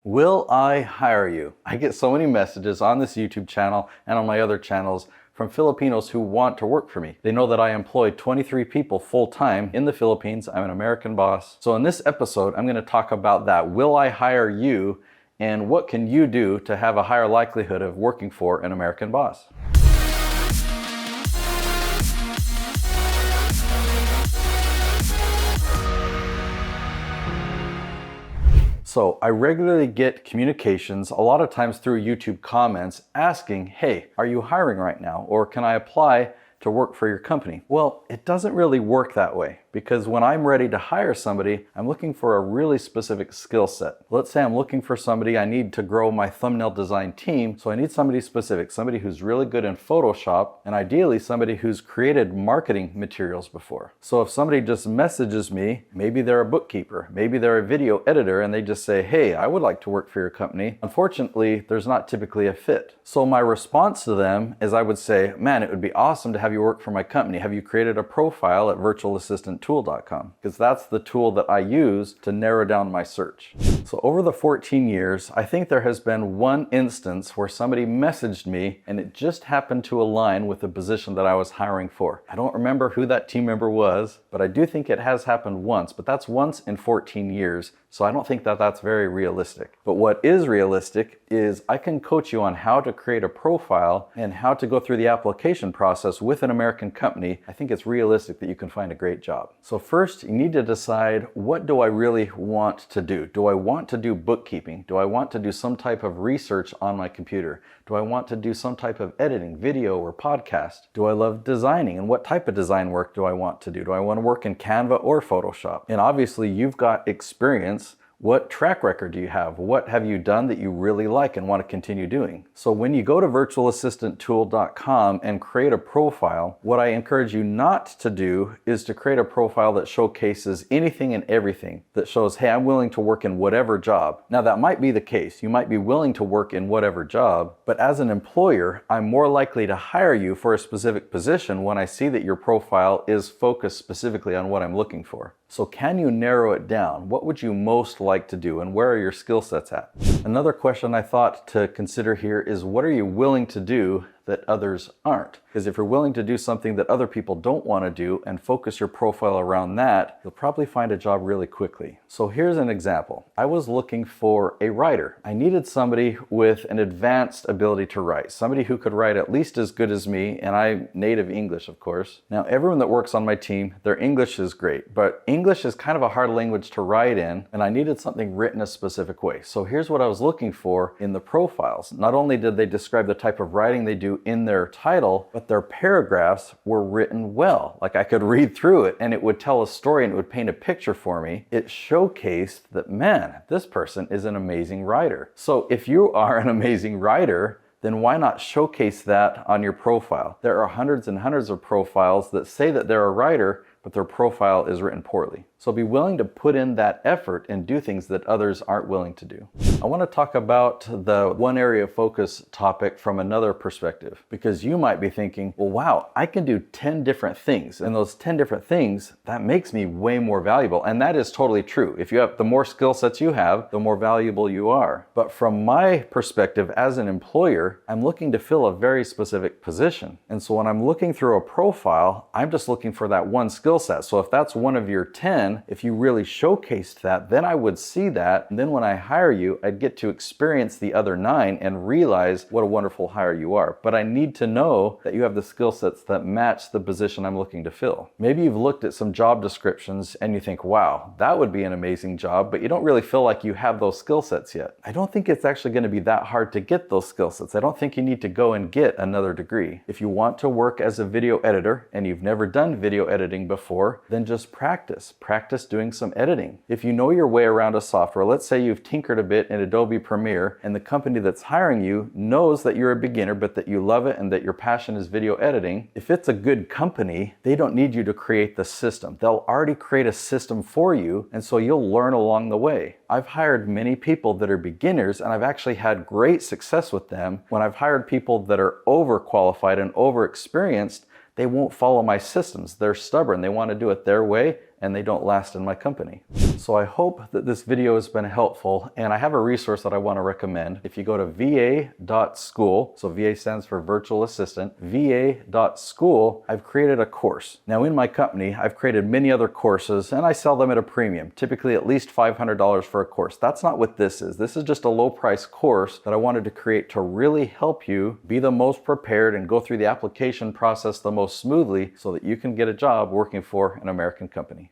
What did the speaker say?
Will I hire you? I get so many messages on this YouTube channel and on my other channels from Filipinos who want to work for me. They know that I employ 23 people full-time in the Philippines. I'm an American boss. So in this episode, I'm going to talk about that. Will I hire you? And what can you do to have a higher likelihood of working for an American boss? So I regularly get communications, a lot of times through YouTube comments, asking, hey, are you hiring right now? Or can I apply to work for your company? Well, it doesn't really work that way, because when I'm ready to hire somebody, I'm looking for a really specific skill set. Let's say I'm looking for somebody, I need to grow my thumbnail design team, so I need somebody specific, somebody who's really good in Photoshop, and ideally somebody who's created marketing materials before. So if somebody just messages me, maybe they're a bookkeeper, maybe they're a video editor, and they just say, hey, I would like to work for your company. Unfortunately, there's not typically a fit. So my response to them is I would say, man, it would be awesome to have you work for my company. Have you created a profile at virtualassistanttool.com? Because that's the tool that I use to narrow down my search. So over the 14 years, I think there has been one instance where somebody messaged me and it just happened to align with the position that I was hiring for. I don't remember who that team member was, but I do think it has happened once, but that's once in 14 years. So I don't think that that's very realistic. But what is realistic is I can coach you on how to create a profile and how to go through the application process with an American company. I think it's realistic that you can find a great job. So first, you need to decide, what do I really want to do? Do I want to do bookkeeping? Do I want to do some type of research on my computer? Do I want to do some type of editing, video or podcast? Do I love designing? And what type of design work do I want to do? Do I want to work in Canva or Photoshop? And obviously you've got experience. What track record do you have? What have you done that you really like and want to continue doing? So when you go to virtualassistanttool.com and create a profile, what I encourage you not to do is to create a profile that showcases anything and everything, that shows, hey, I'm willing to work in whatever job. Now that might be the case. You might be willing to work in whatever job, but as an employer, I'm more likely to hire you for a specific position when I see that your profile is focused specifically on what I'm looking for. So can you narrow it down? What would you most like to do, and where are your skill sets at? Another question I thought to consider here is, what are you willing to do that others aren't? Because if you're willing to do something that other people don't want to do and focus your profile around that, you'll probably find a job really quickly. So here's an example. I was looking for a writer. I needed somebody with an advanced ability to write, somebody who could write at least as good as me, and I'm native English, of course. Now, everyone that works on my team, their English is great, but English is kind of a hard language to write in, and I needed something written a specific way. So here's what I was looking for in the profiles. Not only did they describe the type of writing they do in their title, but their paragraphs were written well. Like I could read through it and it would tell a story and it would paint a picture for me. It showcased that, man, this person is an amazing writer. So if you are an amazing writer, then why not showcase that on your profile? There are hundreds and hundreds of profiles that say that they're a writer, but their profile is written poorly. So be willing to put in that effort and do things that others aren't willing to do. I want to talk about the one area of focus topic from another perspective, because you might be thinking, well, wow, I can do 10 different things. And those 10 different things, that makes me way more valuable. And that is totally true. If you have, the more skill sets you have, the more valuable you are. But from my perspective as an employer, I'm looking to fill a very specific position. And so when I'm looking through a profile, I'm just looking for that one skill set. So if that's one of your 10, if you really showcased that, then I would see that. And then when I hire you, I'd get to experience the other 9 and realize what a wonderful hire you are. But I need to know that you have the skill sets that match the position I'm looking to fill. Maybe you've looked at some job descriptions and you think, wow, that would be an amazing job, but you don't really feel like you have those skill sets yet. I don't think it's actually going to be that hard to get those skill sets. I don't think you need to go and get another degree. If you want to work as a video editor and you've never done video editing before, then just practice doing some editing. If you know your way around a software, let's say you've tinkered a bit in Adobe Premiere and the company that's hiring you knows that you're a beginner but that you love it and that your passion is video editing. If it's a good company, they don't need you to create the system. They'll already create a system for you, and so you'll learn along the way. I've hired many people that are beginners and I've actually had great success with them. When I've hired people that are overqualified and overexperienced, they won't follow my systems. They're stubborn. They want to do it their way and they don't last in my company. So I hope that this video has been helpful, and I have a resource that I want to recommend. If you go to va.school, so VA stands for Virtual Assistant, va.school, I've created a course. Now in my company, I've created many other courses and I sell them at a premium, typically at least $500 for a course. That's not what this is. This is just a low price course that I wanted to create to really help you be the most prepared and go through the application process the most smoothly so that you can get a job working for an American company.